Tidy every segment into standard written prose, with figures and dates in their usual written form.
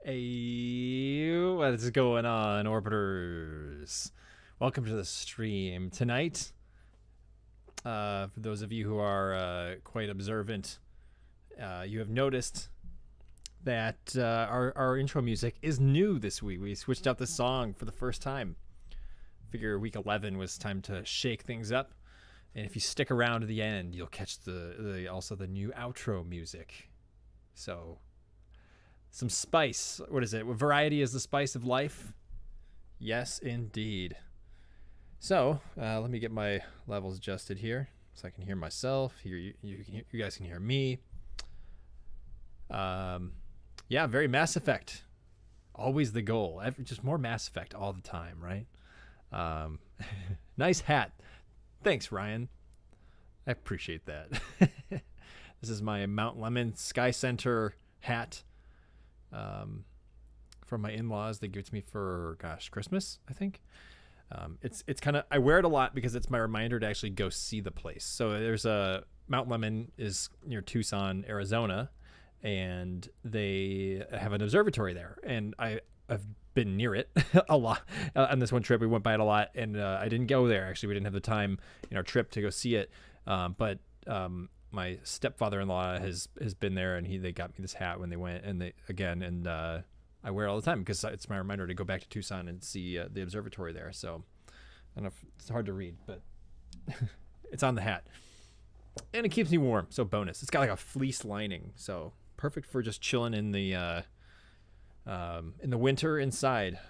Hey, what is going on, Orbiters? Welcome to the stream tonight. For those of you who are quite observant, you have noticed that our intro music is new this week. We switched out the song for the first time. Figure week 11 was time to shake things up, and if you stick around to the end, you'll catch also the new outro music. So. Some spice. What is it? Variety is the spice of life. Yes, indeed. So let me get my levels adjusted here, so I can hear myself. You guys can hear me. Yeah, very Mass Effect. Always the goal. Just more Mass Effect all the time, right? Nice hat. Thanks, Ryan. I appreciate that. This is my Mount Lemon Sky Center hat. From my in-laws. They give it to me for Christmas, I think. It's kind of, I wear it a lot because it's my reminder to actually go see the place. So there's Mount Lemon is near Tucson, Arizona, and they have an observatory there, and I've been near it a lot. On this one trip we went by it a lot, and I didn't go there. Actually, we didn't have the time in our trip to go see it, but my stepfather-in-law has been there, and they got me this hat when they went, and I wear it all the time because it's my reminder to go back to Tucson and see the observatory there. So I don't know if it's hard to read, but it's on the hat, and it keeps me warm. So bonus, it's got like a fleece lining, so perfect for just chilling in the winter inside.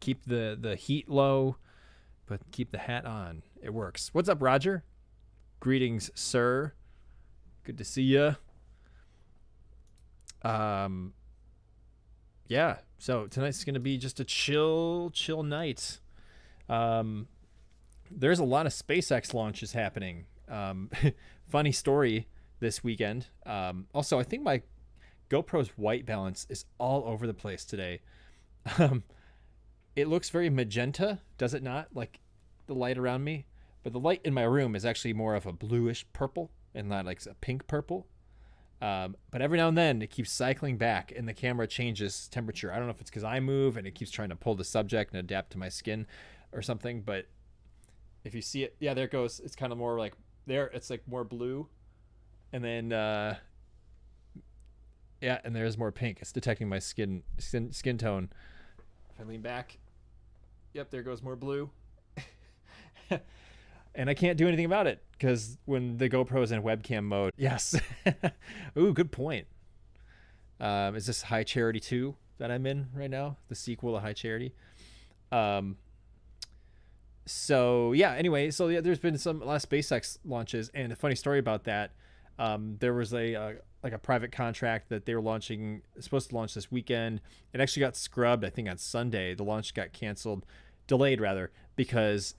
Keep the heat low, but keep the hat on. It works. What's up, Roger? Greetings, sir. Good to see you. Yeah, so tonight's going to be just a chill night. There's a lot of SpaceX launches happening. Funny story this weekend. Also, I think my GoPro's white balance is all over the place today. It looks very magenta, does it not? Like the light around me? But the light in my room is actually more of a bluish purple and not like a pink purple. But every now and then it keeps cycling back and the camera changes temperature. I don't know if it's because I move and it keeps trying to pull the subject and adapt to my skin or something. But if you see it, yeah, there it goes. It's kind of more like there. It's like more blue. And then, yeah, and there's more pink. It's detecting my skin tone. If I lean back, yep, there goes more blue. And I can't do anything about it because when the GoPro's in webcam mode, yes. Ooh, good point. Is this High Charity 2 that I'm in right now? The sequel to High Charity. So yeah, anyway, so yeah, there's been a lot of SpaceX launches, and a funny story about that. There was a private contract that they were supposed to launch this weekend. It actually got scrubbed, I think, on Sunday. The launch got delayed rather, because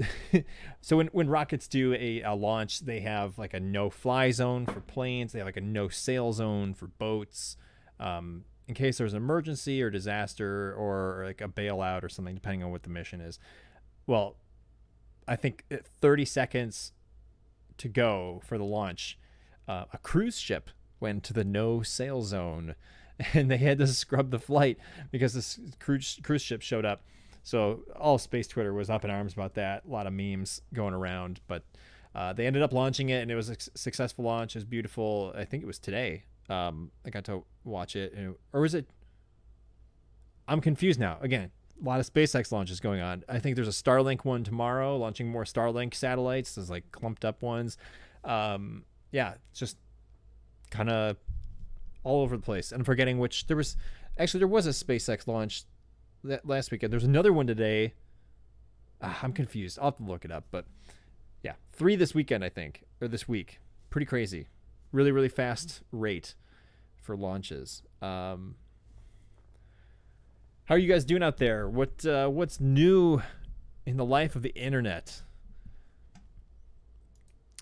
so when rockets do a launch, they have like a no-fly zone for planes. They have like a no-sail zone for boats, in case there's an emergency or disaster or like a bailout or something, depending on what the mission is. Well, I think 30 seconds to go for the launch, a cruise ship went to the no-sail zone, and they had to scrub the flight because this cruise ship showed up. So all space Twitter was up in arms about that. A lot of memes going around, but they ended up launching it, and it was a successful launch. It was beautiful. I think it was today. I got to watch it, or was it? I'm confused now. Again, a lot of SpaceX launches going on. I think there's a Starlink one tomorrow, launching more Starlink satellites. There's like clumped up ones. Yeah, just kind of all over the place. And I'm forgetting which. There was a SpaceX launch last weekend. There's another one today. I'm confused. I'll have to look it up. But yeah, 3 this weekend, I think, or this week. Pretty crazy. Really, really fast rate for launches. How are you guys doing out there? What's new in the life of the internet?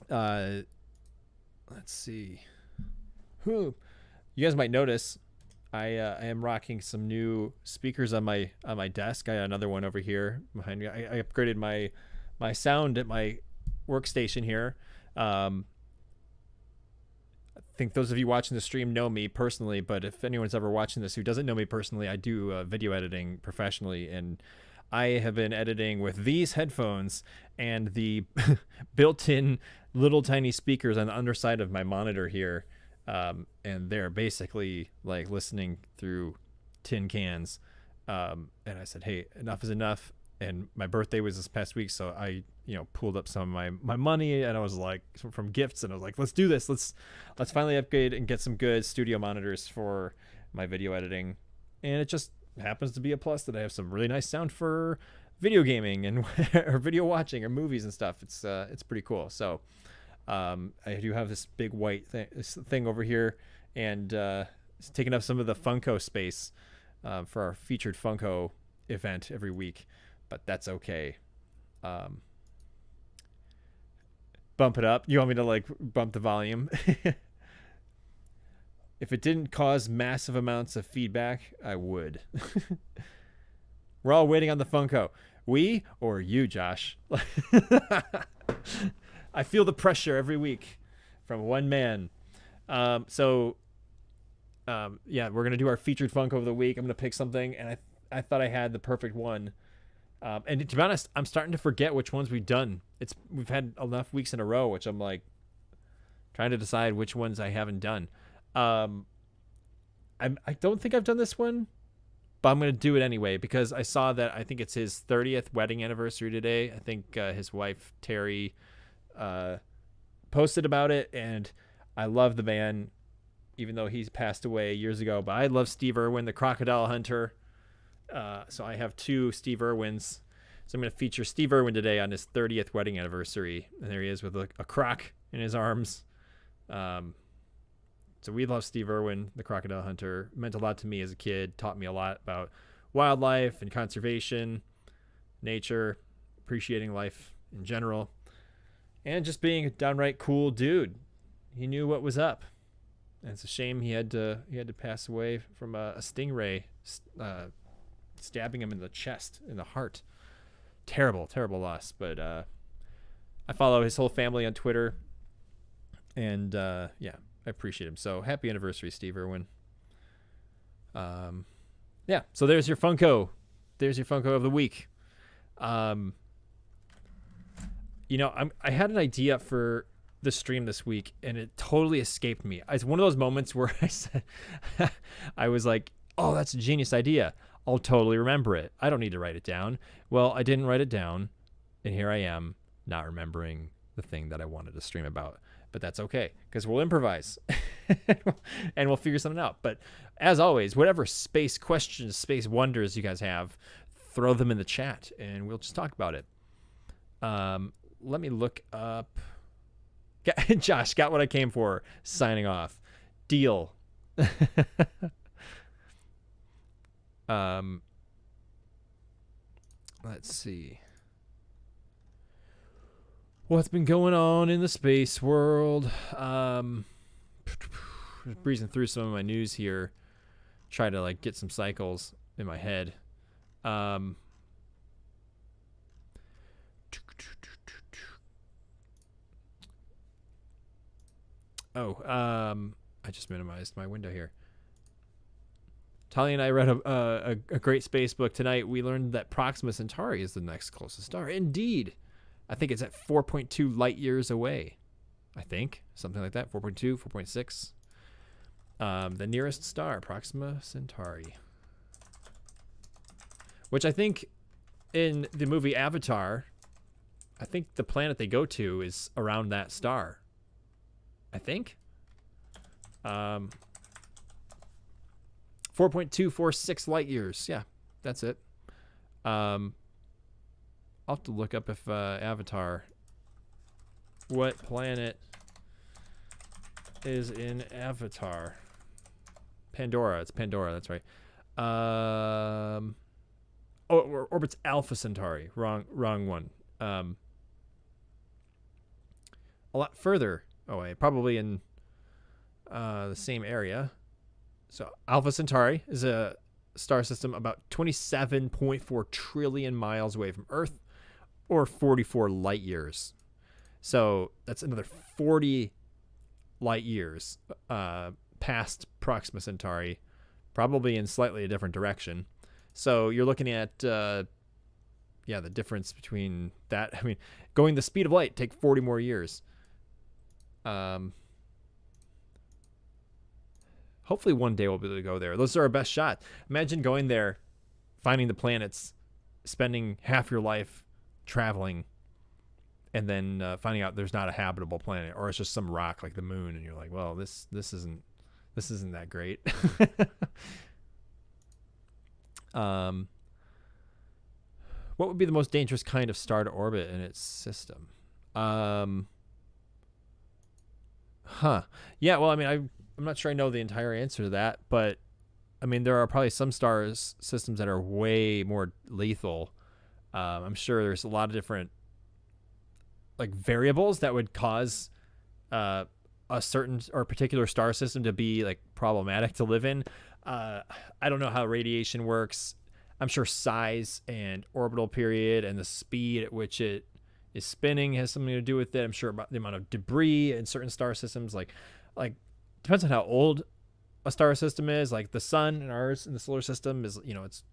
Let's see. You guys might notice I am rocking some new speakers on my desk. I got another one over here behind me. I upgraded my sound at my workstation here. think those of you watching the stream know me personally, but if anyone's ever watching this who doesn't know me personally, I do video editing professionally, and I have been editing with these headphones and the built-in little tiny speakers on the underside of my monitor here, and they're basically like listening through tin cans. And I said, hey, enough is enough. And my birthday was this past week, so I, pulled up some of my money, and I was like, from gifts, and I was like, let's do this. Let's finally upgrade and get some good studio monitors for my video editing. And it just happens to be a plus that I have some really nice sound for video gaming and or video watching or movies and stuff. It's pretty cool. So I do have this big white thing over here, and it's taking up some of the Funko space for our featured Funko event every week. But that's okay. Bump it up. You want me to like bump the volume? If it didn't cause massive amounts of feedback, I would. We're all waiting on the Funko. We or you, Josh? I feel the pressure every week from one man. Yeah, we're gonna do our featured Funko of the week. I'm gonna pick something, and I thought I had the perfect one. And to be honest, I'm starting to forget which ones we've done. We've had enough weeks in a row, which I'm like trying to decide which ones I haven't done. I don't think I've done this one, but I'm going to do it anyway because I saw that I think it's his 30th wedding anniversary today. I think his wife, Terry, posted about it, and I love the man, even though he's passed away years ago. But I love Steve Irwin, the crocodile hunter. So I have 2 Steve Irwins. So I'm going to feature Steve Irwin today on his 30th wedding anniversary. And there he is with a croc in his arms. So we love Steve Irwin, the crocodile hunter. Meant a lot to me as a kid. Taught me a lot about wildlife and conservation, nature, appreciating life in general, and just being a downright cool dude. He knew what was up. And it's a shame he had to pass away from a stingray stabbing him in the chest, in the heart. Terrible loss. But I follow his whole family on Twitter, and I appreciate him. So happy anniversary, Steve Irwin. So there's your Funko of the week. I had an idea for the stream this week, and it totally escaped me. It's one of those moments where I said I was like, oh, that's a genius idea. I'll totally remember it. I don't need to write it down. Well, I didn't write it down, and here I am not remembering the thing that I wanted to stream about. But that's okay, because we'll improvise and we'll figure something out. But as always, whatever space questions, space wonders you guys have, throw them in the chat, and we'll just talk about it. Let me look up. Josh, got what I came for. Signing off. Deal. Let's see. What's been going on in the space world? Just breezing through some of my news here. Try to get some cycles in my head. I just minimized my window here. Talia and I read a great space book tonight. We learned that Proxima Centauri is the next closest star. Indeed. I think it's at 4.2 light years away. I think. Something like that. 4.2, 4.6. The nearest star, Proxima Centauri. Which I think in the movie Avatar, I think the planet they go to is around that star. I think. 4.246 light years. Yeah, that's it. I'll have to look up if Avatar. What planet is Avatar? Pandora. It's Pandora. That's right. Orbits Alpha Centauri. Wrong one. A lot further away, probably in the same area. So Alpha Centauri is a star system about 27.4 trillion miles away from Earth, or 44 light years. So that's another 40 light years past Proxima Centauri, probably in slightly a different direction. So you're looking at the difference between that. I mean, going the speed of light take 40 more years. Hopefully one day we'll be able to go there. Those are our best shot. Imagine going there, finding the planets, spending half your life traveling, and then finding out there's not a habitable planet, or it's just some rock like the moon, and you're like, well, this isn't that great. What would be the most dangerous kind of star to orbit in its system? Yeah, well, I mean, I'm not sure I know the entire answer to that, but I mean, there are probably some stars systems that are way more lethal. I'm sure there's a lot of different like variables that would cause a certain or particular star system to be like problematic to live in. I don't know how radiation works. I'm sure size and orbital period and the speed at which it is spinning has something to do with it. I'm sure about the amount of debris in certain star systems, like depends on how old a star system is. Like the sun and ours in the solar system is, it's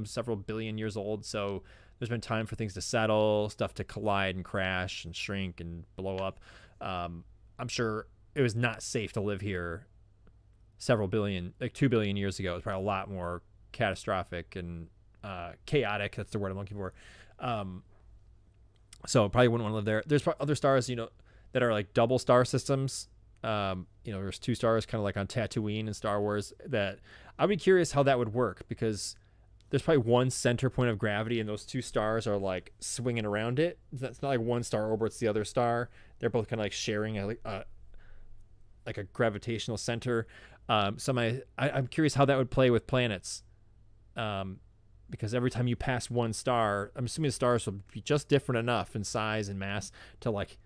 several billion years old. So there's been time for things to settle, stuff to collide and crash and shrink and blow up. I'm sure it was not safe to live here several billion, like 2 billion years ago. It was probably a lot more catastrophic and chaotic. That's the word I'm looking for. So probably wouldn't want to live there. There's other stars, that are like double star systems. There's 2 stars kind of like on Tatooine in Star Wars, that I'd be curious how that would work, because there's probably one center point of gravity and those 2 stars are like swinging around it. It's not like one star orbits the other star. They're both kind of like sharing a gravitational center. So I'm curious how that would play with planets. Because every time you pass one star, I'm assuming the stars will be just different enough in size and mass to like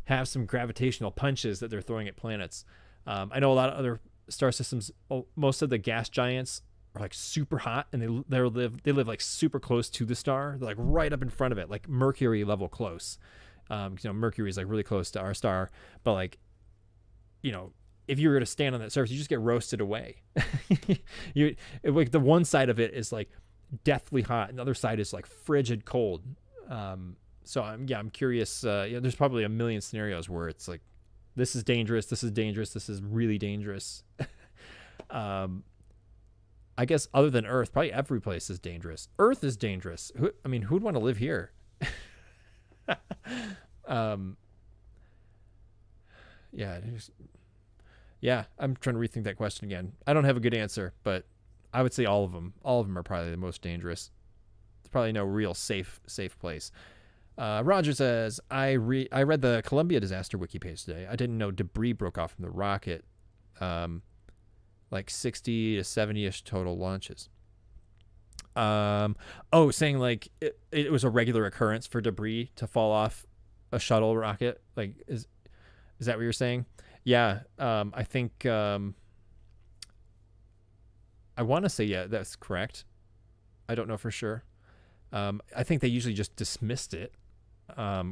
have some gravitational punches that they're throwing at planets. I know a lot of other star systems, most of the gas giants are like super hot, and they live like super close to the star. They're like right up in front of it, like Mercury level close. Mercury is like really close to our star, but like, if you were to stand on that surface, you just get roasted away. Like the one side of it is like deathly hot, and the other side is like frigid cold. So I'm curious. There's probably a million scenarios where it's like, this is dangerous, this is dangerous, this is really dangerous. I guess other than Earth, probably every place is dangerous. Earth is dangerous. Who'd want to live here? I'm trying to rethink that question again. I don't have a good answer, but I would say all of them. All of them are probably the most dangerous. There's probably no real safe place. Roger says, I read the Columbia disaster wiki page today. I didn't know debris broke off from the rocket. Like 60 to 70-ish total launches. Saying like it was a regular occurrence for debris to fall off a shuttle rocket. Like, is that what you're saying? Yeah. I think I want to say, yeah, that's correct. I don't know for sure. I think they usually just dismissed it,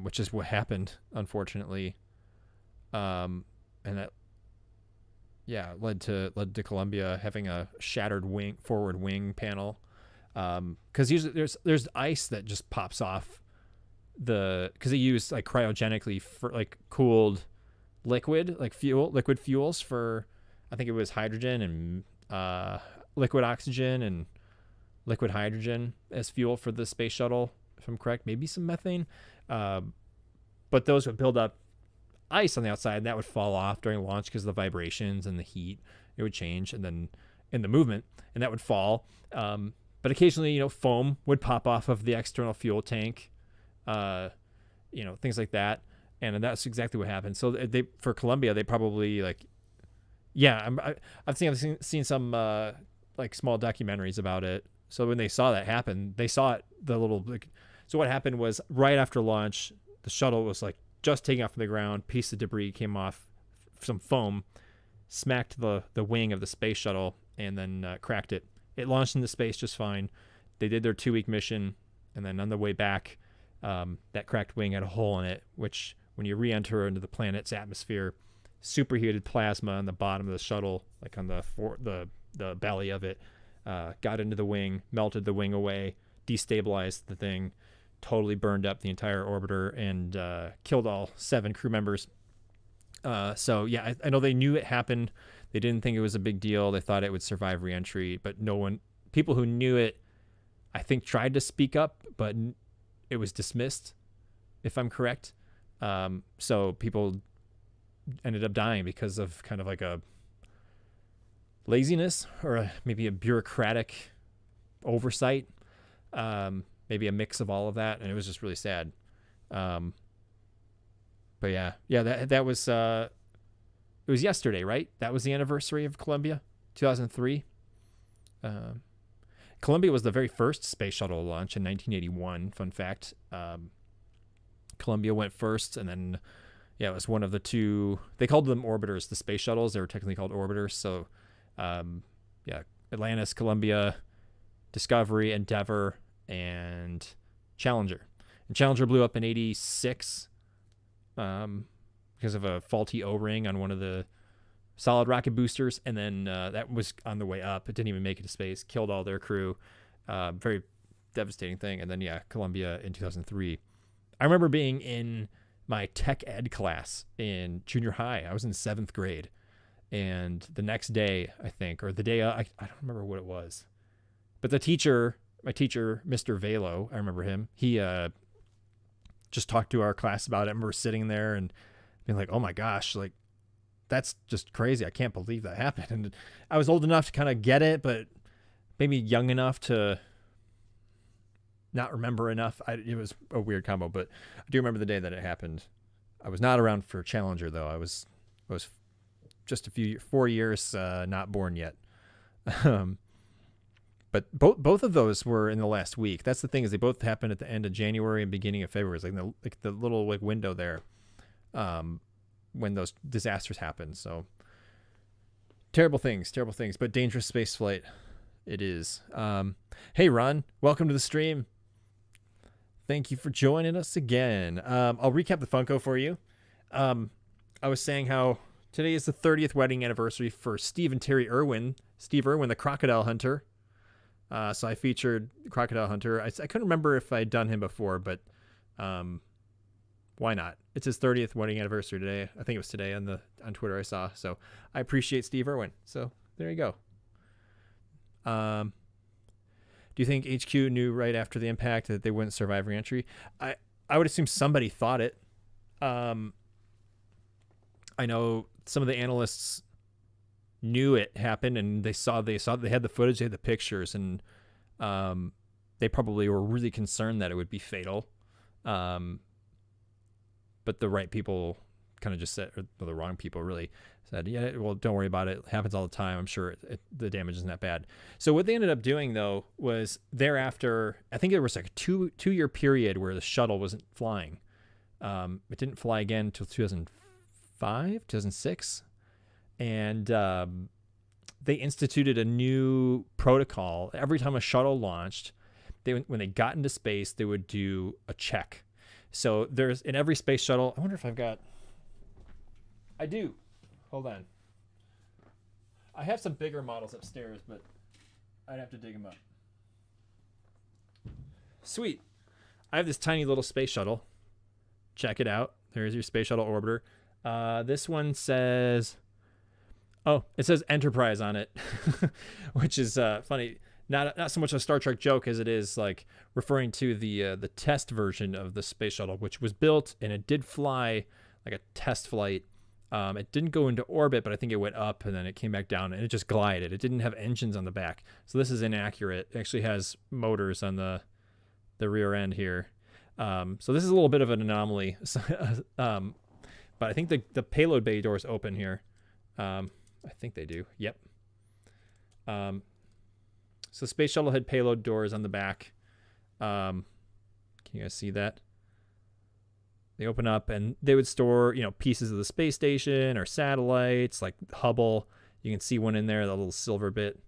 which is what happened, unfortunately. And that, led to Columbia having a shattered forward wing panel. Because usually there's ice that just pops off because they use like cryogenically for like cooled liquid fuels for, I think it was hydrogen and liquid oxygen and liquid hydrogen as fuel for the space shuttle, if I'm correct, maybe some methane. But those would build up ice on the outside, and that would fall off during launch because of the vibrations and the heat. It would change, and then in the movement, and that would fall. But occasionally, foam would pop off of the external fuel tank, things like that. And that's exactly what happened. So for Columbia, they probably I've seen some like small documentaries about it. So when they saw that happen, they saw it, so what happened was right after launch, the shuttle was like just taking off from the ground, piece of debris came off, some foam, smacked the wing of the space shuttle, and then cracked it. It launched into space just fine. They did their 2-week mission, and then on the way back, that cracked wing had a hole in it, which when you re-enter into the planet's atmosphere, superheated plasma on the bottom of the shuttle, like on the belly of it. Got into the wing, melted the wing away, destabilized the thing, totally burned up the entire orbiter, and killed all 7 crew members. So yeah, I know they knew it happened. They didn't think it was a big deal. They thought it would survive reentry, but people who knew it, I think, tried to speak up, but it was dismissed, if I'm correct. So people ended up dying because of kind of like a laziness or maybe a bureaucratic oversight, maybe a mix of all of that, and it was just really sad. But yeah, that was it was yesterday, right? That was the anniversary of Columbia, 2003. Columbia was the very first space shuttle launch in 1981. Fun fact. Columbia went first, and then it was one of the 2. They called them orbiters, the space shuttles. They were technically called orbiters. So Atlantis, Columbia, Discovery, Endeavour, and Challenger. And Challenger blew up in 86 because of a faulty O-ring on one of the solid rocket boosters, and then that was on the way up. It didn't even make it to space, killed all their crew. Very devastating thing. And then Columbia in 2003. I remember being in my tech ed class in junior high. I was in 7th grade, and the next day, I think, or the day, I don't remember what it was, but my teacher, Mr. Velo, I remember him. He just talked to our class about it. I remember sitting there and being like, oh my gosh, like, that's just crazy. I can't believe that happened. And I was old enough to kind of get it, but maybe young enough to not remember enough. It was a weird combo, but I do remember the day that it happened. I was not around for Challenger, though. I was just 4 years not born yet. But both of those were in the last week. That's the thing, is they both happened at the end of January and beginning of February. It's like the little like window there. When those disasters happen. So terrible things, but dangerous space flight it is. Hey Ron, welcome to the stream. Thank you for joining us again. I'll recap the Funko for you. I was saying how today is the 30th wedding anniversary for Steve and Terry Irwin. Steve Irwin, the crocodile hunter. So I featured Crocodile Hunter. I couldn't remember if I'd done him before, but why not? It's his 30th wedding anniversary today. I think it was today on Twitter I saw. So I appreciate Steve Irwin. So there you go. Do you think HQ knew right after the impact that they wouldn't survive reentry? I would assume somebody thought it. I know some of the analysts knew it happened, and they had the footage, they had the pictures, and they probably were really concerned that it would be fatal. But the right people kind of just said, or the wrong people really said, yeah, well, don't worry about it. It happens all the time. I'm sure the damage isn't that bad. So what they ended up doing, though, was thereafter, I think there was like a two-year period where the shuttle wasn't flying. It didn't fly again until 2005, 2006. And they instituted a new protocol. Every time a shuttle launched, when they got into space, they would do a check. So there's in every space shuttle. I wonder if I do. Hold on. I have some bigger models upstairs, but I'd have to dig them up. Sweet. I have this tiny little space shuttle. Check it out. There's your space shuttle orbiter. This one says, it says Enterprise on it, which is funny. Not so much a Star Trek joke as it is like referring to the test version of the space shuttle, which was built and it did fly like a test flight. It didn't go into orbit, but I think it went up and then it came back down and it just glided. It didn't have engines on the back, so this is inaccurate. It actually has motors on the rear end here. So this is a little bit of an anomaly. But I think the payload bay doors open here. I think they do. Yep. So space shuttle had payload doors on the back. Can you guys see that? They open up and they would store, pieces of the space station or satellites like Hubble. You can see one in there, the little silver bit.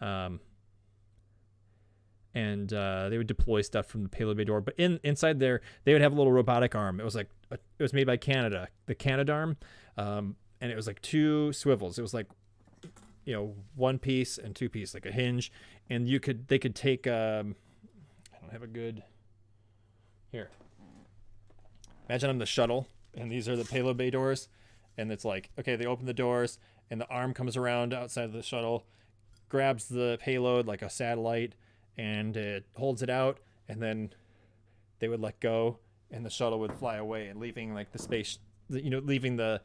And they would deploy stuff from the payload bay door. But inside there, they would have a little robotic arm. It was made by Canada, the Canadarm. and it was like two swivels. It was like, one piece and two piece, like a hinge, and they could take. I don't have a good. Here. Imagine I'm the shuttle, and these are the payload bay doors, and it's like, okay, they open the doors, and the arm comes around outside of the shuttle, grabs the payload like a satellite, and it holds it out, and then they would let go, and the shuttle would fly away, and leaving like the space, leaving the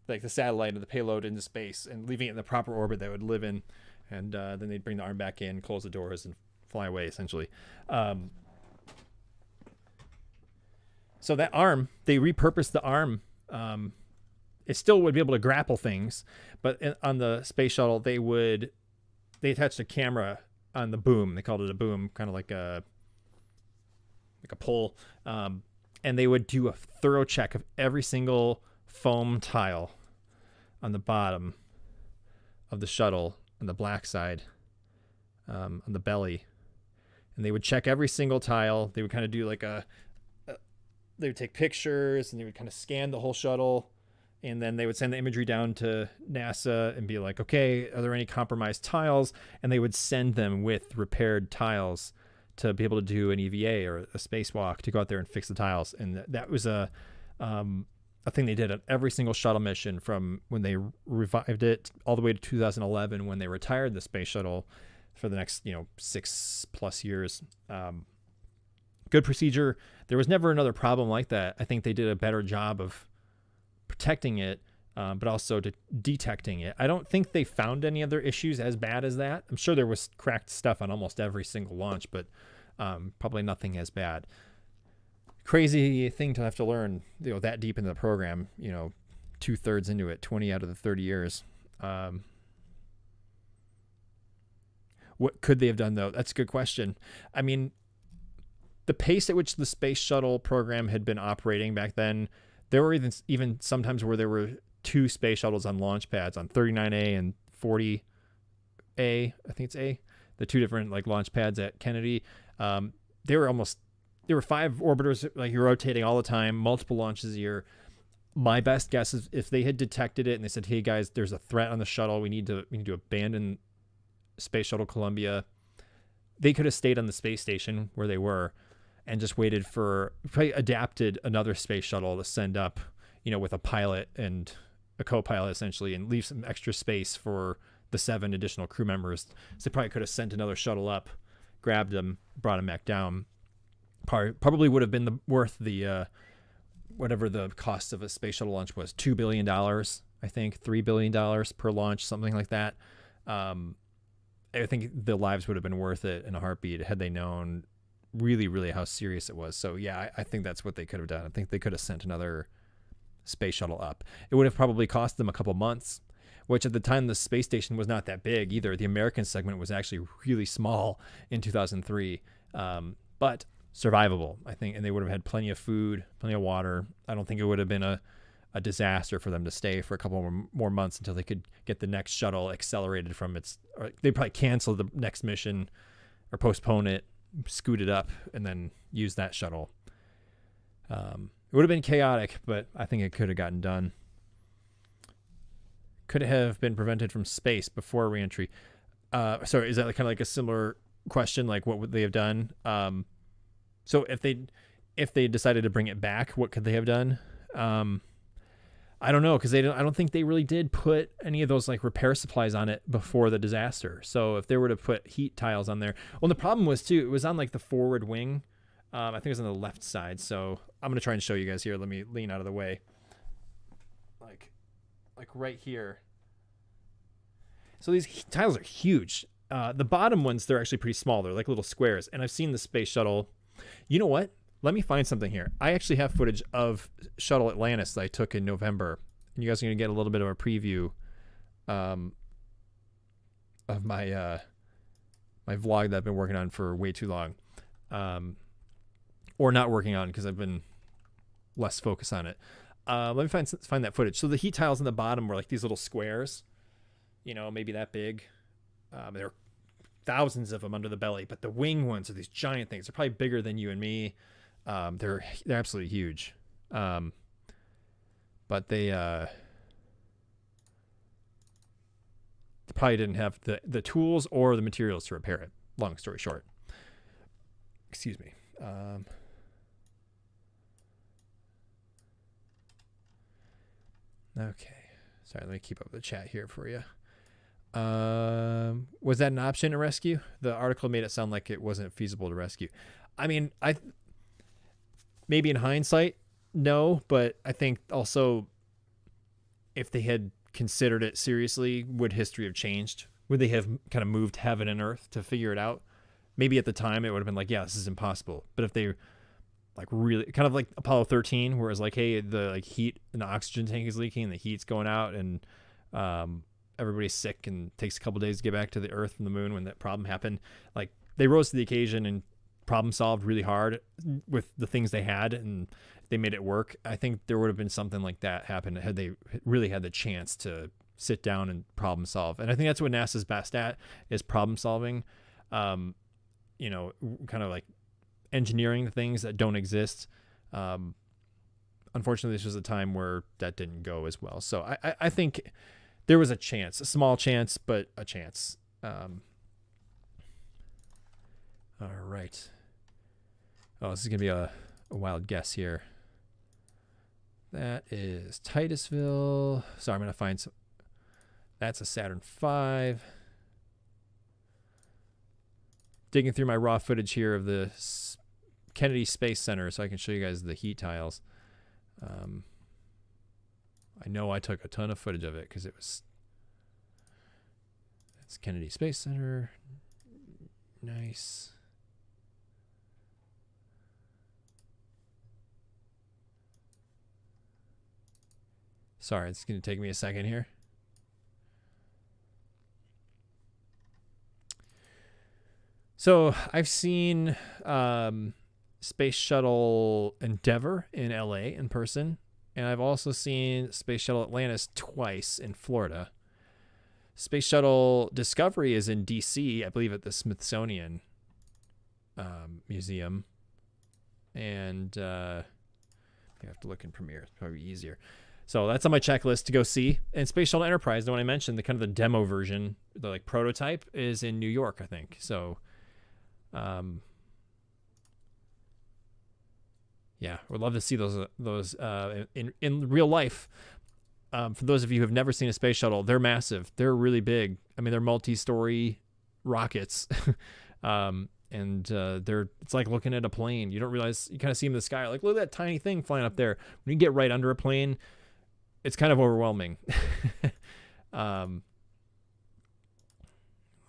like the satellite or the payload into space, and leaving it in the proper orbit that it would live in, and then they'd bring the arm back in, close the doors, and fly away essentially. So that arm, they repurposed the arm. It still would be able to grapple things, but on the space shuttle, they attached a camera on the boom. They called it a boom, kind of like a pole. And they would do a thorough check of every single foam tile on the bottom of the shuttle on the black side, on the belly. And they would check every single tile. They would kind of do like they would take pictures, and they would kind of scan the whole shuttle, and then they would send the imagery down to NASA and be like, okay, are there any compromised tiles? And they would send them with repaired tiles to be able to do an EVA or a spacewalk to go out there and fix the tiles. And that was a thing they did on every single shuttle mission from when they revived it all the way to 2011 when they retired the space shuttle for the next 6+ years. Good procedure. There was never another problem like that. I think they did a better job of protecting it, but also detecting it. I don't think they found any other issues as bad as that. I'm sure there was cracked stuff on almost every single launch, but probably nothing as bad. Crazy thing to have to learn, that deep into the program, 2/3 into it, 20 out of the 30 years. What could they have done though? That's a good question. I mean, the pace at which the space shuttle program had been operating back then, there were even sometimes where there were two space shuttles on launch pads on 39A and 40A. I think it's A, the two different like launch pads at Kennedy. There were 5 orbiters like rotating all the time, multiple launches a year. My best guess is if they had detected it and they said, "Hey guys, there's a threat on the shuttle. We need to abandon Space Shuttle Columbia," they could have stayed on the space station where they were and just waited probably adapted another space shuttle to send up, with a pilot and a co-pilot essentially, and leave some extra space for the 7 additional crew members. So they probably could have sent another shuttle up, grabbed them, brought them back down. Probably would have been worth the whatever the cost of a space shuttle launch was, $2 billion, I think, $3 billion per launch, something like that. I think the lives would have been worth it in a heartbeat had they known really, really how serious it was. So yeah, I think that's what they could have done. I think they could have sent another space shuttle up. It would have probably cost them a couple months, which at the time the space station was not that big either. The American segment was actually really small in 2003, but survivable, I think, and they would have had plenty of food, plenty of water. I don't think it would have been a disaster for them to stay for a couple more months until they could get the next shuttle accelerated from or they'd probably cancel the next mission or postpone it, scoot it up, and then use that shuttle. It would have been chaotic, but I think it could have gotten done. Could it have been prevented from space before reentry? Sorry, is that kind of like a similar question? Like, what would they have done? So if they decided to bring it back, what could they have done? I don't know, because I don't think they really did put any of those like repair supplies on it before the disaster. So if they were to put heat tiles on there, well, the problem was too, it was on like the forward wing. I think it was on the left side. So I'm gonna try and show you guys here. Let me lean out of the way. Like right here. So these tiles are huge. The bottom ones, they're actually pretty small. They're like little squares. And I've seen the space shuttle. You know what? Let me find something here. I actually have footage of Shuttle Atlantis that I took in November. And you guys are going to get a little bit of a preview of my my vlog that I've been working on for way too long. Or not working on because I've been less focused on it. Let me find that footage. So the heat tiles in the bottom were like these little squares, maybe that big. There are thousands of them under the belly, but the wing ones are these giant things. They're probably bigger than you and me. They're absolutely huge. but they probably didn't have the tools or the materials to repair it. Long story short. Excuse me. Okay. Sorry, let me keep up the chat here for you. Was that an option to rescue? The article made it sound like it wasn't feasible to rescue. I mean, maybe in hindsight, no, but I think also if they had considered it seriously, would history have changed? Would they have kind of moved heaven and earth to figure it out? Maybe at the time it would have been like, yeah, this is impossible. But if they like really kind of like Apollo 13, where it's like, hey, the like heat and the oxygen tank is leaking and the heat's going out and everybody's sick and takes a couple days to get back to the earth from the moon when that problem happened. Like they rose to the occasion and problem solved really hard with the things they had and they made it work. I think there would have been something like that happen had they really had the chance to sit down and problem solve. And I think that's what NASA's best at, is problem solving, you know, kind of like engineering things that don't exist. Unfortunately, this was a time where that didn't go as well. So I think there was a chance, a small chance, but a chance. All right. Oh, this is going to be a wild guess here. That is Titusville. So I'm going to find some. That's a Saturn V. Digging through my raw footage here of the Kennedy Space Center so I can show you guys the heat tiles. I know I took a ton of footage of it because it's Kennedy Space Center. Nice. Sorry, it's going to take me a second here. So I've seen Space Shuttle Endeavour in LA in person, and I've also seen Space Shuttle Atlantis twice in Florida. Space Shuttle Discovery is in DC, I believe, at the Smithsonian Museum. And you have to look in Premiere. It's probably easier. So that's on my checklist to go see. And Space Shuttle Enterprise, the one I mentioned, the kind of the demo version, the like prototype, is in New York, I think. So, yeah, would love to see those in real life. For those of you who have never seen a space shuttle, they're massive. They're really big. I mean, they're multi-story rockets. And it's like looking at a plane. You don't realize, you kind of see them in the sky, like, look at that tiny thing flying up there. When you get right under a plane, it's kind of overwhelming.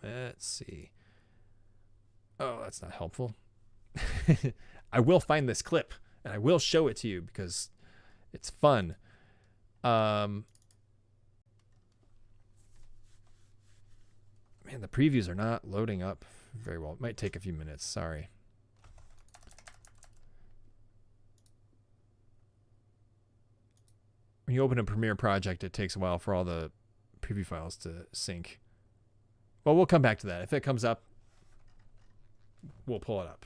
Let's see. Oh, that's not helpful. I will find this clip and I will show it to you because it's fun. Man, the previews are not loading up very well. It might take a few minutes. Sorry. When you open a Premiere project, it takes a while for all the preview files to sync. Well, we'll come back to that. If it comes up, we'll pull it up.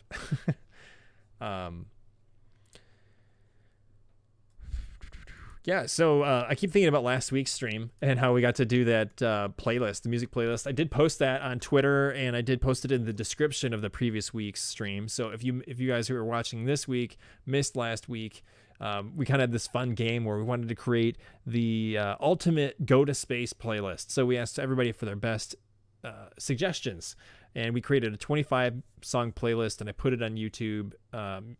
Yeah, so I keep thinking about last week's stream and how we got to do that playlist, the music playlist. I did post that on Twitter, and I did post it in the description of the previous week's stream. So if you guys who are watching this week missed last week, we kind of had this fun game where we wanted to create the ultimate go to space playlist. So we asked everybody for their best suggestions, and we created a 25 song playlist, and I put it on YouTube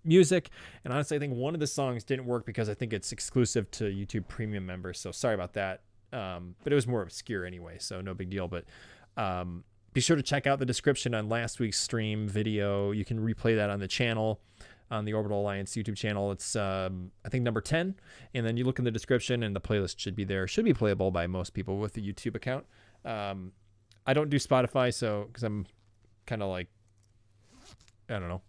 Music. And honestly, I think one of the songs didn't work because I think it's exclusive to YouTube Premium members, so sorry about that. But it was more obscure anyway, so no big deal. But be sure to check out the description on last week's stream video. You can replay that on the channel, on the Orbital Alliance YouTube channel. It's I think number 10, and then you look in the description and the playlist should be there. Should be playable by most people with the YouTube account. I don't do Spotify, so because I'm kind of like, I don't know,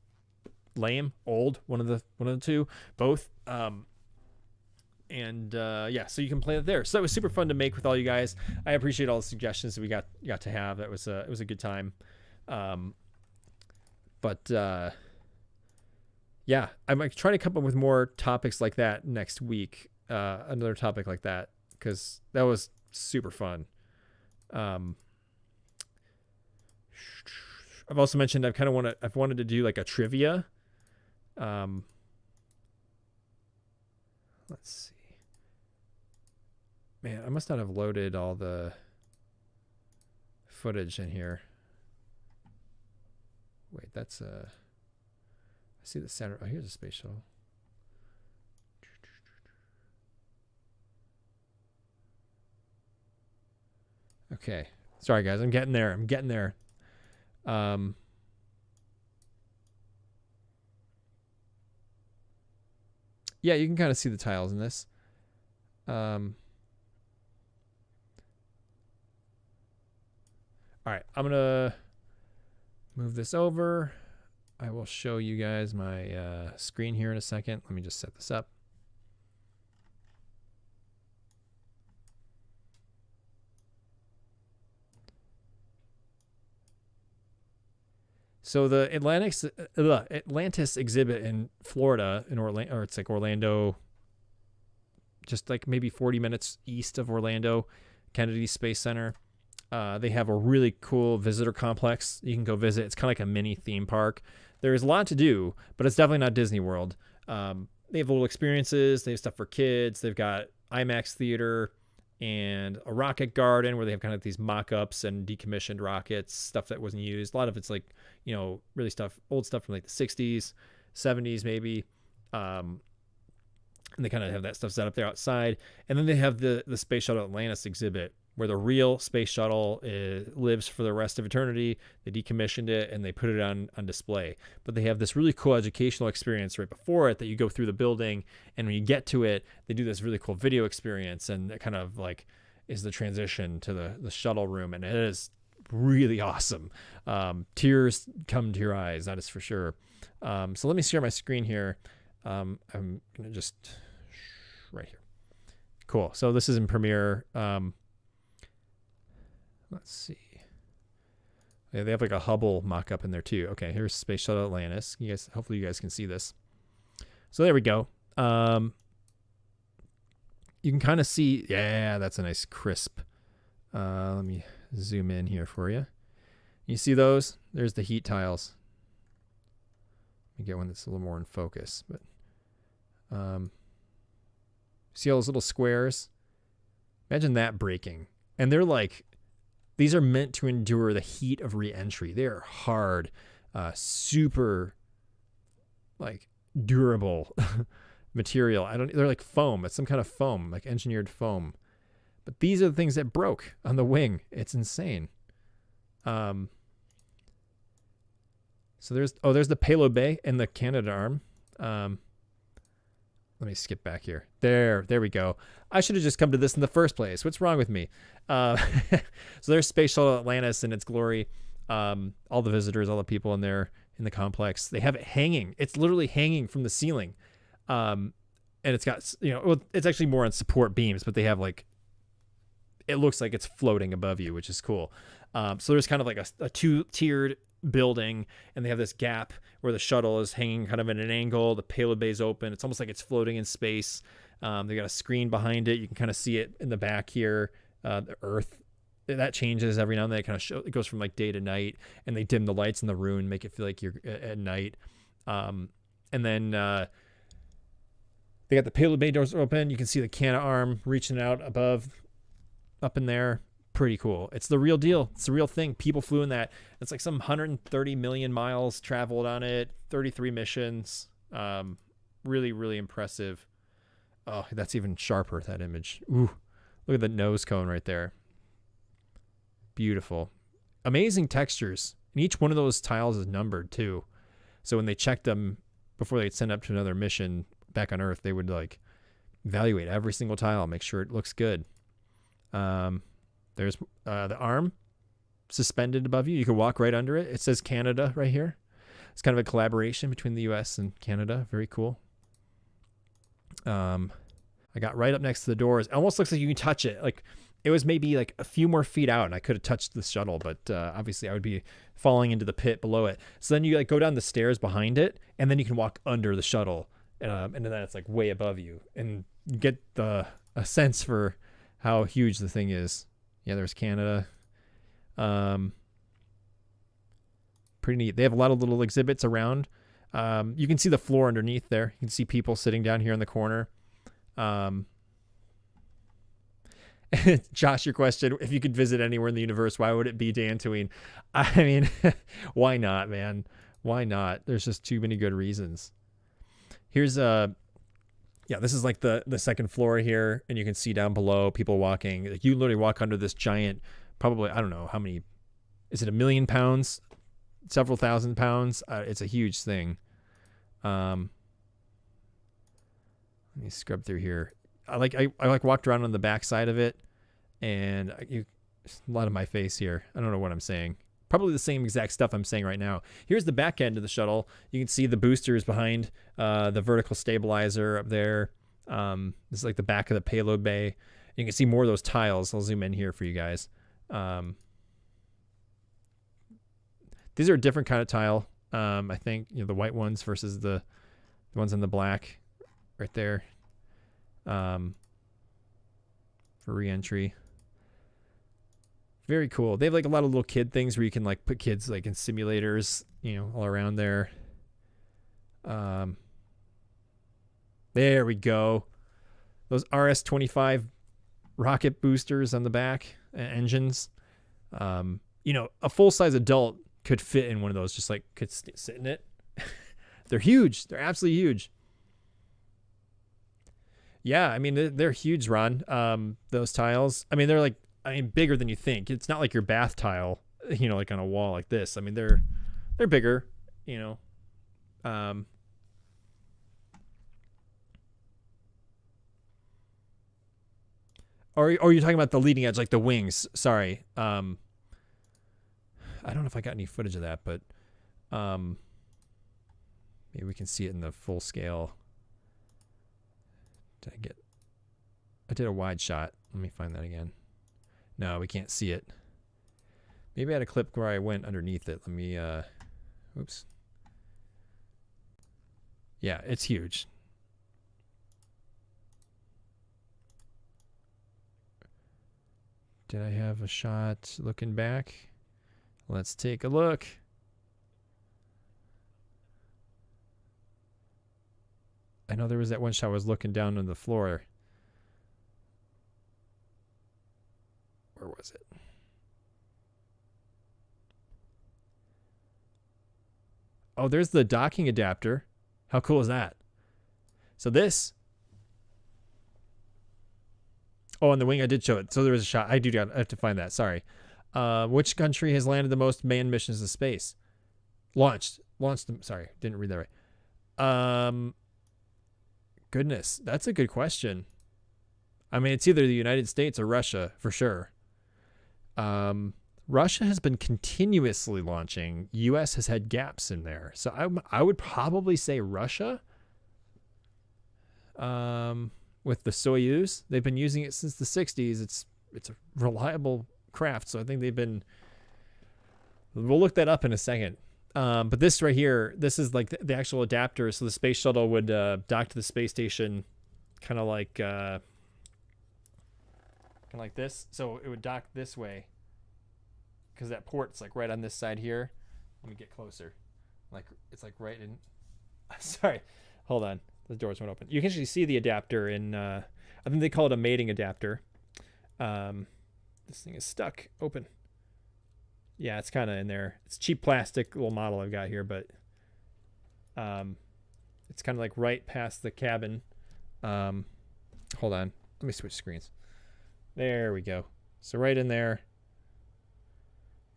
lame, old, one of the two, both. Yeah, so you can play it there. So it was super fun to make with all you guys. I appreciate all the suggestions that we got to have. It was a good time. Yeah, I'm like trying to come up with more topics like that next week. another topic like that, because that was super fun. I've also mentioned I've wanted to do like a trivia. Let's see. Man, I must not have loaded all the footage in here. Wait, that's I see the Saturn. Oh, here's a space shuttle. Okay. Sorry guys, I'm getting there. Yeah, you can kind of see the tiles in this. All right, I'm gonna move this over. I will show you guys my screen here in a second. Let me just set this up. So the Atlantis exhibit in Florida, in Orlando, or it's like Orlando, just like maybe 40 minutes east of Orlando, Kennedy Space Center. They have a really cool visitor complex you can go visit. It's kind of like a mini theme park. There's a lot to do, but it's definitely not Disney World. They have little experiences. They have stuff for kids. They've got IMAX theater and a rocket garden where they have kind of these mock-ups and decommissioned rockets, stuff that wasn't used. A lot of it's like, you know, really old stuff from like the 60s, 70s maybe. And they kind of have that stuff set up there outside. And then they have the Space Shuttle Atlantis exhibit, where the real space shuttle lives for the rest of eternity. They decommissioned it and they put it on display. But they have this really cool educational experience right before it that you go through the building, and when you get to it, they do this really cool video experience, and it kind of like is the transition to the shuttle room, and it is really awesome. Tears come to your eyes, that is for sure. So let me share my screen here. I'm gonna just right here. Cool. So this is in Premiere. Let's see. Yeah, they have like a Hubble mock-up in there too. Okay, here's Space Shuttle Atlantis. Hopefully you guys can see this. So there we go. You can kind of see, yeah, that's a nice crisp. Let me zoom in here for you. You see those? There's the heat tiles. Let me get one that's a little more in focus. But see all those little squares? Imagine that breaking. And they're like, these are meant to endure the heat of re-entry. They're hard, super like durable material. They're like foam. It's some kind of foam, like engineered foam. But these are the things that broke on the wing. It's insane. So there's the payload bay and the Canada arm. Let me skip back here. There we go. I should have just come to this in the first place. What's wrong with me? So there's Space Shuttle Atlantis in its glory. All the visitors, all the people in there in the complex, they have it hanging. It's literally hanging from the ceiling. And it's got, it's actually more on support beams, but they have like, it looks like it's floating above you, which is cool. So there's kind of like a two-tiered building, and they have this gap where the shuttle is hanging kind of at an angle. The payload bay is open. It's almost like it's floating in space. They got a screen behind it. You can kind of see it in the back here. The Earth, that changes every now and then. It kind of it goes from like day to night, and they dim the lights in the room, make it feel like you're at night. And then they got the payload bay doors open. You can see the Cana arm reaching out above, up in there. Pretty cool. It's the real deal. It's the real thing. People flew in that. It's like some 130 million miles traveled on it, 33 missions. Really, really impressive. Oh, that's even sharper, that image. Ooh, look at the nose cone right there. Beautiful. Amazing textures. And each one of those tiles is numbered too. So when they checked them before they'd send up to another mission back on Earth, they would like evaluate every single tile, make sure it looks good. There's the arm suspended above you. You can walk right under it. It says Canada right here. It's kind of a collaboration between the US and Canada. Very cool. I got right up next to the doors. It almost looks like you can touch it. Like it was maybe like a few more feet out and I could have touched the shuttle, but obviously I would be falling into the pit below it. So then you like go down the stairs behind it, and then you can walk under the shuttle. and then it's like way above you, and you get a sense for how huge the thing is. Yeah, there's Canada. Pretty neat. They have a lot of little exhibits around. You can see the floor underneath there. You can see people sitting down here in the corner. Josh, your question, if you could visit anywhere in the universe, why would it be Dantooine? I mean, why not, man? Why not? There's just too many good reasons. Here's yeah, this is like the second floor here, and you can see down below people walking. Like, you literally walk under this giant, probably, I don't know how many, is it 1 million pounds? Several thousand pounds? It's a huge thing. Let me scrub through here. I like walked around on the back side of it, and a lot of my face here. I don't know what I'm saying. Probably the same exact stuff I'm saying right now. Here's the back end of the shuttle. You can see the boosters behind, the vertical stabilizer up there. This is like the back of the payload bay. You can see more of those tiles. I'll zoom in here for you guys. These are a different kind of tile. I think, the white ones versus the ones in the black right there. For re-entry. Very cool. They have like a lot of little kid things where you can like put kids like in simulators, all around there. There we go. Those RS-25 rocket boosters on the back, engines. A full-size adult could fit in one of those, just like could sit in it. They're huge. They're absolutely huge. Yeah, I mean, they're huge, Ron. Those tiles. I mean, they're like, bigger than you think. It's not like your bath tile, like on a wall like this. I mean, they're bigger, Or you're talking about the leading edge, like the wings. Sorry. I don't know if I got any footage of that, but maybe we can see it in the full scale. I did a wide shot. Let me find that again. No, we can't see it. Maybe I had a clip where I went underneath it. Let me, oops. Yeah, it's huge. Did I have a shot looking back? Let's take a look. I know there was that one shot I was looking down on the floor. Where was it? Oh, there's the docking adapter. How cool is that? So this. Oh, on the wing I did show it. So there was a shot. I have to find that. Sorry. Which country has landed the most manned missions in space? Launched them. Sorry, didn't read that right. Goodness, that's a good question. I mean, it's either the United States or Russia for sure. Russia has been continuously launching. US has had gaps in there. So I would probably say Russia. With the Soyuz, they've been using it since the 60s. It's a reliable craft, so I think we'll look that up in a second. But this right here, this is like the actual adapter. So the space shuttle would dock to the space station kind of like this. So it would dock this way because that port's like right on this side here. Let me get closer. Like it's like right in. Sorry, hold on. The doors won't open. You can actually see the adapter in. I think they call it a mating adapter. This thing is stuck open. Yeah, it's kind of in there. It's cheap plastic little model I've got here, but it's kind of like right past the cabin. Hold on. Let me switch screens. There we go. So right in there.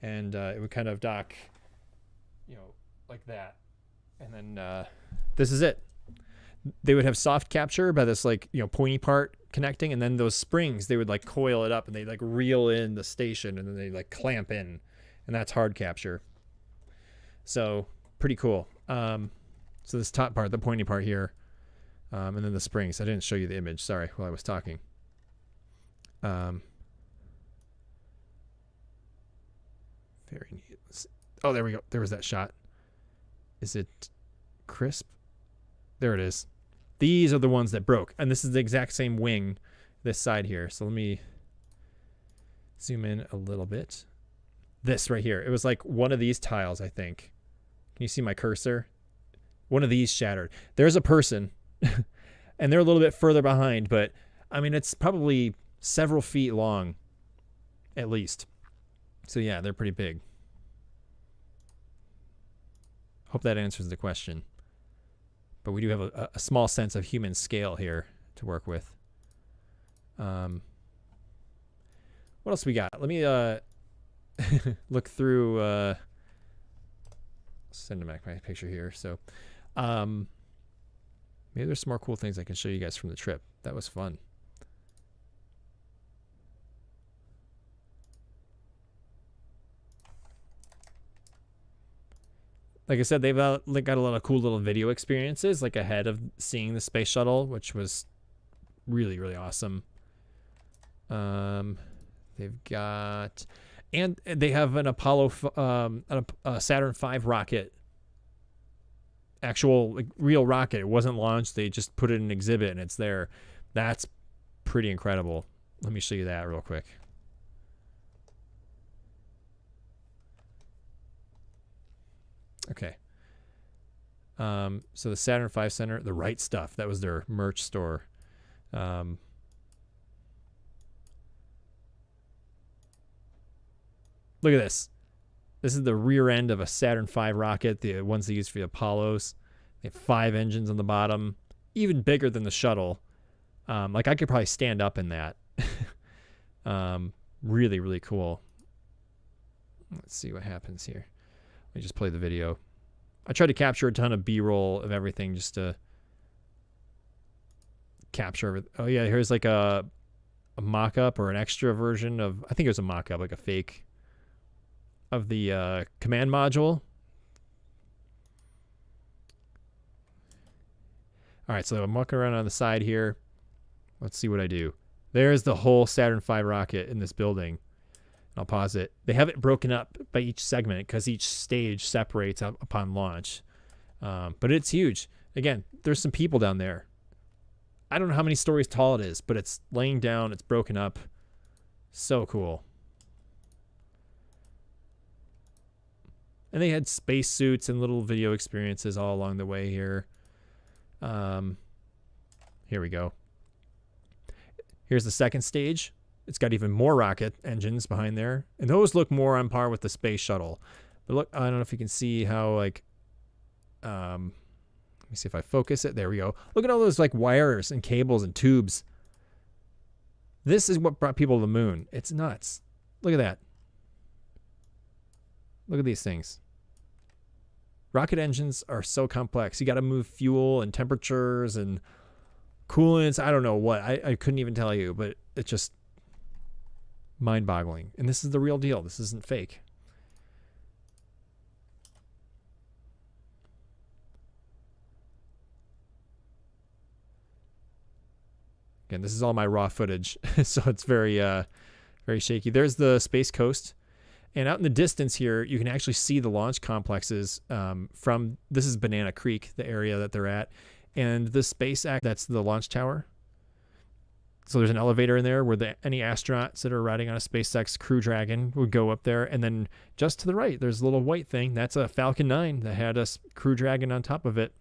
And it would kind of dock, like that. And then this is it. They would have soft capture by this pointy part connecting, and then those springs, they would like coil it up and they like reel in the station, and then they like clamp in, and that's hard capture. So pretty cool. So this top part, the pointy part here, and then the springs. I didn't show you the image, sorry, while I was talking. Very neat. Oh, there we go. There was that shot. Is it crisp? There it is. These are the ones that broke. And this is the exact same wing, this side here. So let me zoom in a little bit. This right here. It was like one of these tiles, I think. Can you see my cursor? One of these shattered. There's a person. And they're a little bit further behind, but I mean, it's probably several feet long, at least. So yeah, they're pretty big. Hope that answers the question. But we do have a small sense of human scale here to work with. What else we got? Let me look through cinematic picture here. So maybe there's some more cool things I can show you guys from the trip. That was fun. Like I said, they've got a lot of cool little video experiences, like ahead of seeing the space shuttle, which was really, really awesome. They've got, and they have an Apollo, a Saturn V rocket, actual like real rocket. It wasn't launched. They just put it in an exhibit and it's there. That's pretty incredible. Let me show you that real quick. Okay. So the Saturn V Center, the right stuff. That was their merch store. Look at this. This is the rear end of a Saturn V rocket, the ones they use for the Apollos. They have 5 engines on the bottom, even bigger than the shuttle. Like I could probably stand up in that. Really, really cool. Let's see what happens here. Let me just play the video. I tried to capture a ton of B-roll of everything just to capture everything. Oh yeah, here's like a mock-up or an extra version of, I think it was a mock-up, like a fake of the command module. All right, so I'm walking around on the side here. Let's see what I do. There's the whole Saturn V rocket in this building. I'll pause it. They have it broken up by each segment because each stage separates up upon launch. But it's huge. Again, there's some people down there. I don't know how many stories tall it is, but it's laying down. It's broken up. So cool. And they had space suits and little video experiences all along the way here. Here we go. Here's the second stage. It's got even more rocket engines behind there. And those look more on par with the space shuttle. But look, I don't know if you can see how, like, let me see if I focus it. There we go. Look at all those, like, wires and cables and tubes. This is what brought people to the moon. It's nuts. Look at that. Look at these things. Rocket engines are so complex. You got to move fuel and temperatures and coolants. I don't know what. I couldn't even tell you, but it's just mind-boggling. And this is the real deal. This isn't fake. Again, this is all my raw footage, so it's very very shaky. There's the Space Coast. And out in the distance here, you can actually see the launch complexes from, this is Banana Creek, the area that they're at. And the SpaceX, that's the launch tower. So there's an elevator in there where any astronauts that are riding on a SpaceX Crew Dragon would go up there. And then just to the right, there's a little white thing. That's a Falcon 9 that had a Crew Dragon on top of it,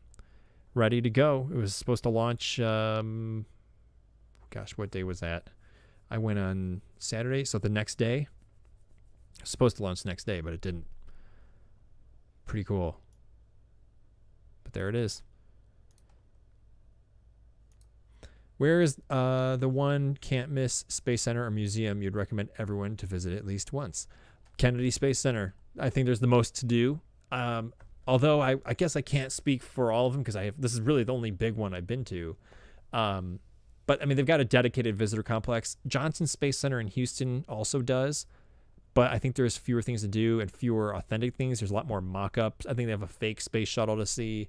ready to go. It was supposed to launch, gosh, what day was that? I went on Saturday, so the next day. It was supposed to launch the next day, but it didn't. Pretty cool. But there it is. Where is the one can't miss space center or museum you'd recommend everyone to visit at least once? Kennedy Space Center. I think there's the most to do. Although I guess I can't speak for all of them because this is really the only big one I've been to. But I mean, they've got a dedicated visitor complex. Johnson Space Center in Houston also does. But I think there's fewer things to do and fewer authentic things. There's a lot more mock-ups. I think they have a fake space shuttle to see.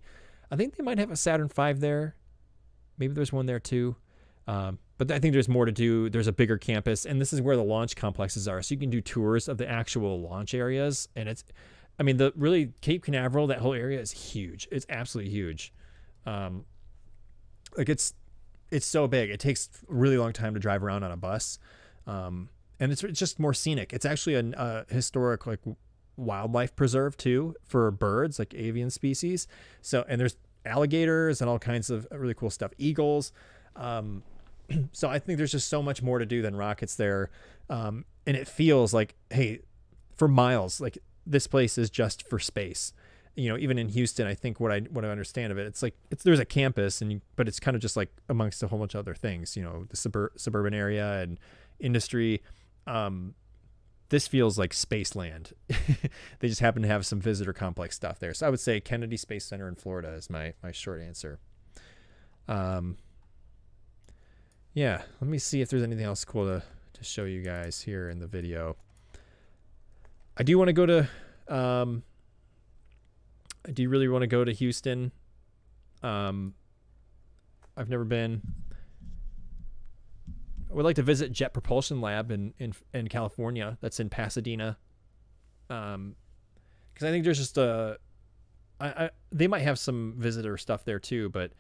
I think they might have a Saturn V there. Maybe there's one there too. But I think there's more to do. There's a bigger campus, and this is where the launch complexes are. So you can do tours of the actual launch areas. And it's, I mean, really Cape Canaveral, that whole area is huge. It's absolutely huge. like it's so big. It takes a really long time to drive around on a bus. And it's just more scenic. It's actually a historic like wildlife preserve too for birds, like avian species. So, and there's alligators and all kinds of really cool stuff. Eagles. So I think there's just so much more to do than rockets there. And it feels like, hey, for miles, like this place is just for space. You know, even in Houston, I think what I understand of it, it's like there's a campus, but it's kind of just like amongst a whole bunch of other things. You know, the suburban area and industry. This feels like Spaceland. They just happen to have some visitor complex stuff there. So I would say Kennedy Space Center in Florida is my short answer. Yeah, let me see if there's anything else cool to show you guys here in the video. I do want to go to, I do really want to go to Houston. I've never been. I would like to visit Jet Propulsion Lab in California. That's in Pasadena. Because I think there's just they might have some visitor stuff there too, but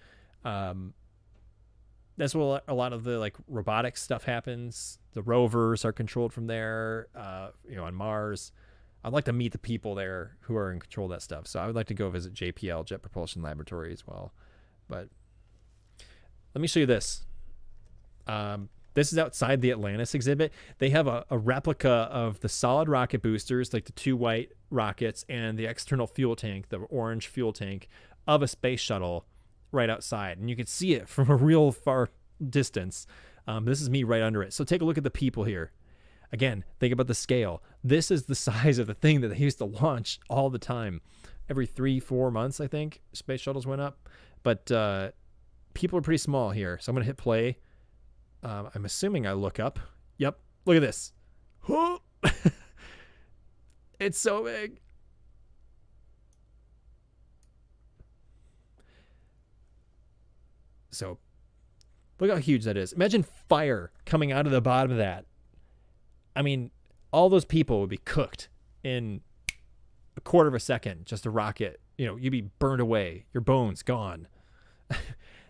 that's where a lot of the like robotics stuff happens. The rovers are controlled from there. You know, on Mars. I'd like to meet the people there who are in control of that stuff. So I would like to go visit JPL, Jet Propulsion Laboratory, as well. But let me show you this. This is outside the Atlantis exhibit. They have a replica of the solid rocket boosters, like the two white rockets, and the external fuel tank, the orange fuel tank, of a space shuttle right outside. And you can see it from a real far distance. This is me right under it. So take a look at the people here. Again, think about the scale. This is the size of the thing that they used to launch all the time. Every 3-4 months, I think, space shuttles went up. But people are pretty small here. So I'm going to hit play. I'm assuming I look up. Yep. Look at this. It's so big. So look how huge that is. Imagine fire coming out of the bottom of that. I mean, all those people would be cooked in a quarter of a second. Just a rocket. You know, you'd be burned away. Your bones gone.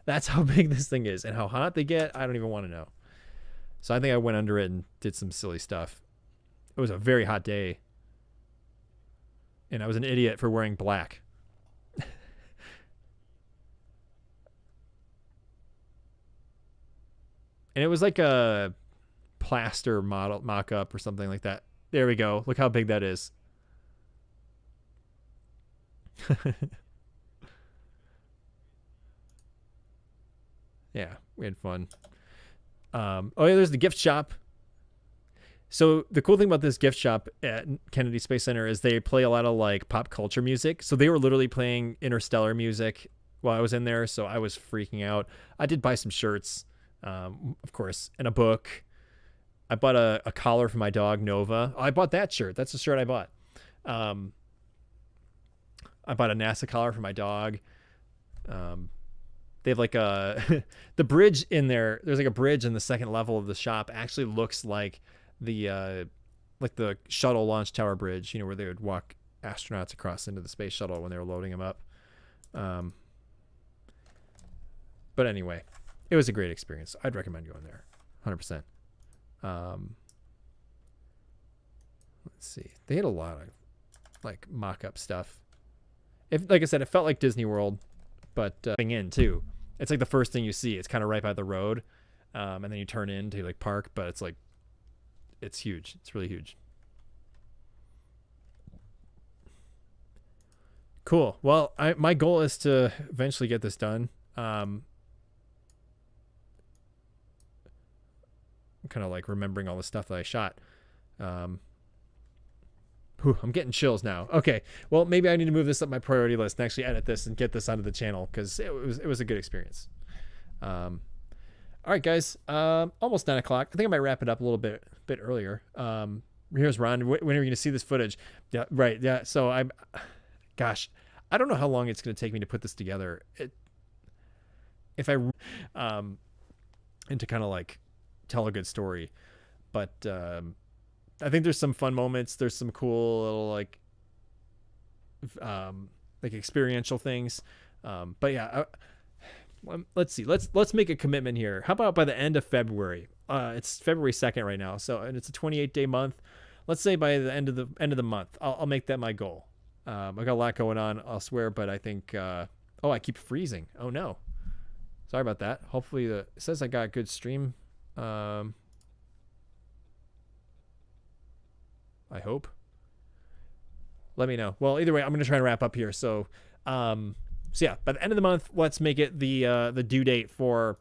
That's how big this thing is. And how hot they get, I don't even want to know. So I think I went under it and did some silly stuff. It was a very hot day. And I was an idiot for wearing black. And it was like a plaster model mock-up or something like that. There we go. Look how big that is. Yeah, we had fun. Oh yeah, there's the gift shop. So the cool thing about this gift shop at Kennedy Space Center is they play a lot of like pop culture music. So they were literally playing Interstellar music while I was in there. So I was freaking out. I did buy some shirts, of course, and a book. I bought a collar for my dog, Nova. Oh, I bought that shirt. That's the shirt I bought. I bought a NASA collar for my dog. They have like the bridge in there. There's like a bridge in the second level of the shop. Actually looks like the shuttle launch tower bridge, you know, where they would walk astronauts across into the space shuttle when they were loading them up. But anyway, it was a great experience. I'd recommend going there 100%. Let's see. They had a lot of like mock-up stuff. Like I said, it felt like Disney World, but in too. It's like the first thing you see. It's kind of right by the road, and then you turn into like park. But it's like, it's huge. It's really huge. Cool. Well, my goal is to eventually get this done. I'm kind of like remembering all the stuff that I shot. I'm getting chills now. Okay, well, maybe I need to move this up my priority list and actually edit this and get this onto the channel because it was a good experience. All right, guys. Almost 9 o'clock. I think I might wrap it up a little bit earlier. Here's Ron. When are we going to see this footage? Yeah, right. Yeah. So I don't know how long it's going to take me to put this together. And to kind of like tell a good story, but I think there's some fun moments. There's some cool little like experiential things. But yeah, let's see. Let's make a commitment here. How about by the end of February? It's February 2nd right now, so and it's a 28-day month. Let's say by the end of the month, I'll make that my goal. I got a lot going on elsewhere, but I think oh, I keep freezing. Oh no. Sorry about that. Hopefully it says I got a good stream. I hope. Let me know. Well, either way, I'm going to try and wrap up here. So yeah, by the end of the month, let's make it the due date for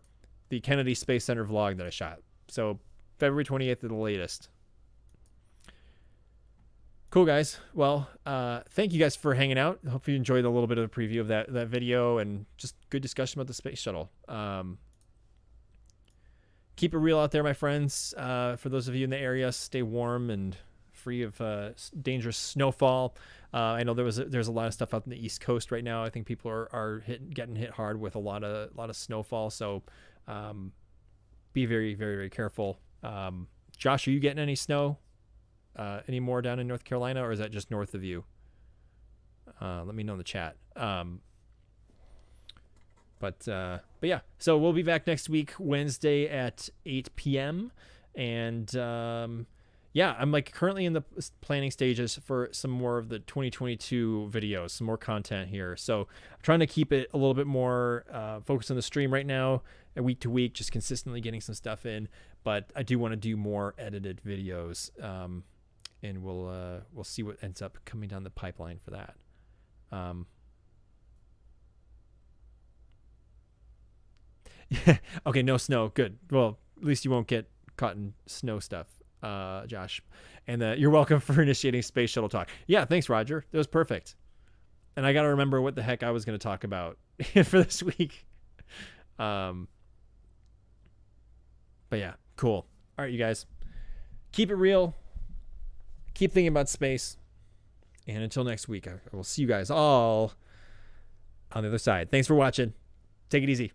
the Kennedy Space Center vlog that I shot. So February 28th at the latest. Cool, guys. Well, thank you guys for hanging out. Hope you enjoyed a little bit of a preview of that video and just good discussion about the space shuttle. Keep it real out there, my friends. For those of you in the area, stay warm and free of dangerous snowfall. I know there's a lot of stuff out in the East Coast right now. I think people are getting hit hard with a lot of snowfall. So be very, very, very careful. Josh, are you getting any snow any more down in North Carolina, or is that just north of you? Let me know in the chat. But yeah, so we'll be back next week, Wednesday at 8 p.m. And yeah, I'm like currently in the planning stages for some more of the 2022 videos, some more content here. So I'm trying to keep it a little bit more focused on the stream right now, week to week, just consistently getting some stuff in. But I do want to do more edited videos, and we'll see what ends up coming down the pipeline for that. Okay, no snow. Good. Well, at least you won't get caught in snow stuff, Josh. And you're welcome for initiating Space Shuttle Talk. Yeah, thanks, Roger. That was perfect. And I got to remember what the heck I was going to talk about for this week. But yeah, cool. All right, you guys. Keep it real. Keep thinking about space. And until next week, I will see you guys all on the other side. Thanks for watching. Take it easy.